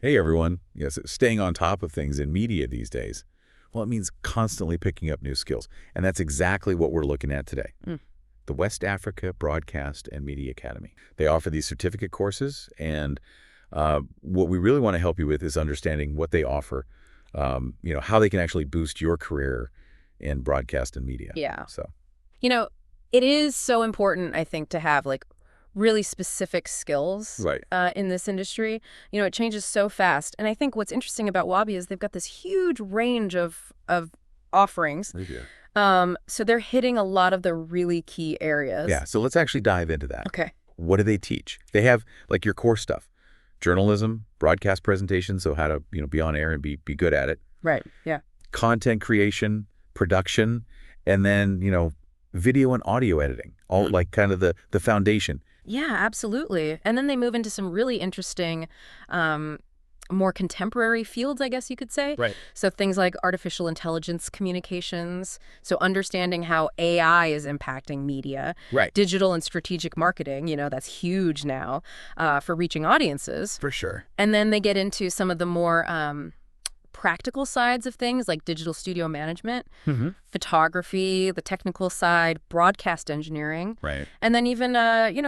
Hey, everyone. Yes, staying on top of things in media these days. Well, it means constantly picking up new skills. And that's exactly what we're looking at today. The West Africa Broadcast and Media Academy. They offer these certificate courses, and what we really want to help you with is understanding what they offer, how they can actually boost your career in broadcast and media. Yeah. So, It is so important, I think, to have like really specific skills right. in this industry. It changes so fast. And I think what's interesting about Wabi is they've got this huge range of offerings. So they're hitting a lot of the really key areas. Yeah, so let's actually dive into that. Okay. What do they teach? They have like your core stuff, journalism, broadcast presentation, so how to be on air and be good at it. Right, yeah. Content creation, production, and then video and audio editing, all like kind of the foundation. Yeah, absolutely. And then they move into some really interesting, more contemporary fields, I guess you could say. Right. So things like artificial intelligence communications, so understanding how AI is impacting media. Right. Digital and strategic marketing, that's huge now for reaching audiences. For sure. And then they get into some of the more practical sides of things like digital studio management, photography, the technical side, broadcast engineering, right, and then even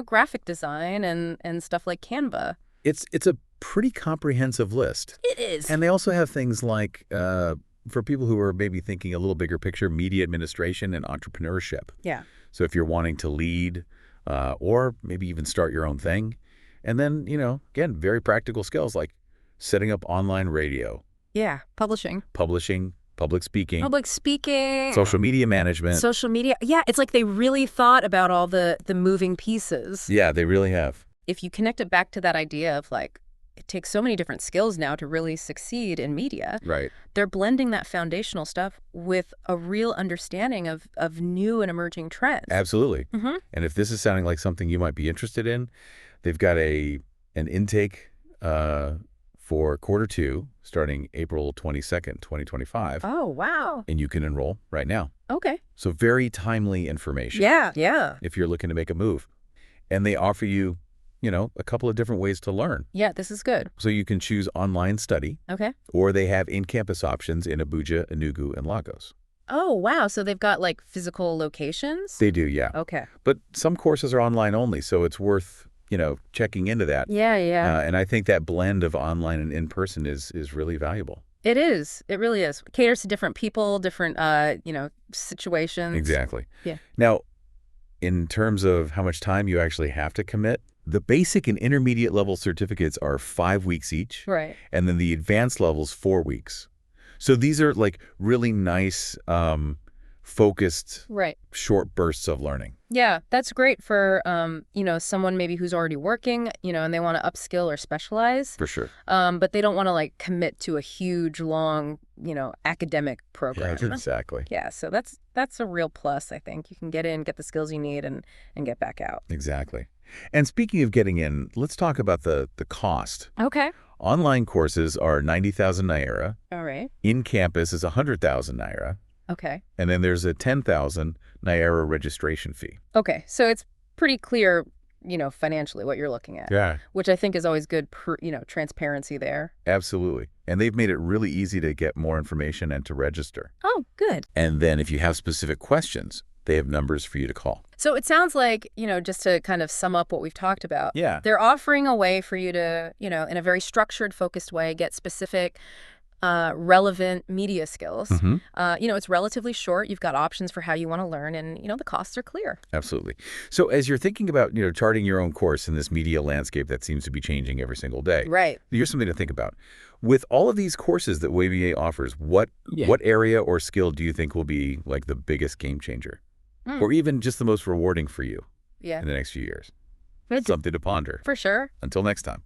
graphic design and stuff like Canva. It's a pretty comprehensive list. It is. And they also have things like for people who are maybe thinking a little bigger picture, media administration and entrepreneurship. Yeah. So if you're wanting to lead or maybe even start your own thing, and then again, very practical skills like setting up online radio. Yeah, publishing, public speaking, social media management. Social media. Yeah, it's like they really thought about all the moving pieces. Yeah, they really have. If you connect it back to that idea of like, it takes so many different skills now to really succeed in media. Right. They're blending that foundational stuff with a real understanding of new and emerging trends. Absolutely. And if this is sounding like something you might be interested in, they've got an intake for Q2 starting April 22nd, 2025. Oh, wow. And you can enroll right now. Okay. So very timely information. Yeah. If you're looking to make a move. And they offer you, a couple of different ways to learn. Yeah, this is good. So you can choose online study. Okay. Or they have in-campus options in Abuja, Enugu, and Lagos. Oh, wow. So they've got like physical locations? They do, yeah. Okay. But some courses are online only, so it's worth checking into that. Yeah. And I think that blend of online and in-person is really valuable. It is. It really is. It caters to different people, different, situations. Exactly. Yeah. Now, in terms of how much time you actually have to commit, the basic and intermediate level certificates are 5 weeks each. Right. And then the advanced levels, 4 weeks. So these are like really nice, focused, short bursts of learning. Yeah, that's great for, someone maybe who's already working, and they want to upskill or specialize. For sure. But they don't want to like commit to a huge, long, academic program. Yeah, exactly. Yeah, so that's a real plus, I think. You can get in, get the skills you need, and get back out. Exactly. And speaking of getting in, let's talk about the cost. Okay. Online courses are 90,000 Naira. All right. In-campus is 100,000 Naira. Okay. And then there's a 10,000 Naira registration fee. Okay, so it's pretty clear, financially what you're looking at. Yeah. Which I think is always good, transparency there. Absolutely. And they've made it really easy to get more information and to register. Oh, good. And then if you have specific questions, they have numbers for you to call. So it sounds like, just to kind of sum up what we've talked about. Yeah. They're offering a way for you to, in a very structured, focused way, get specific relevant media skills. It's relatively short. You've got options for how you want to learn, and, the costs are clear. Absolutely. So as you're thinking about, charting your own course in this media landscape that seems to be changing every single day, right? Here's something to think about. With all of these courses that WABMA offers, what area or skill do you think will be like the biggest game changer? Or even just the most rewarding for you in the next few years? Something to ponder. For sure. Until next time.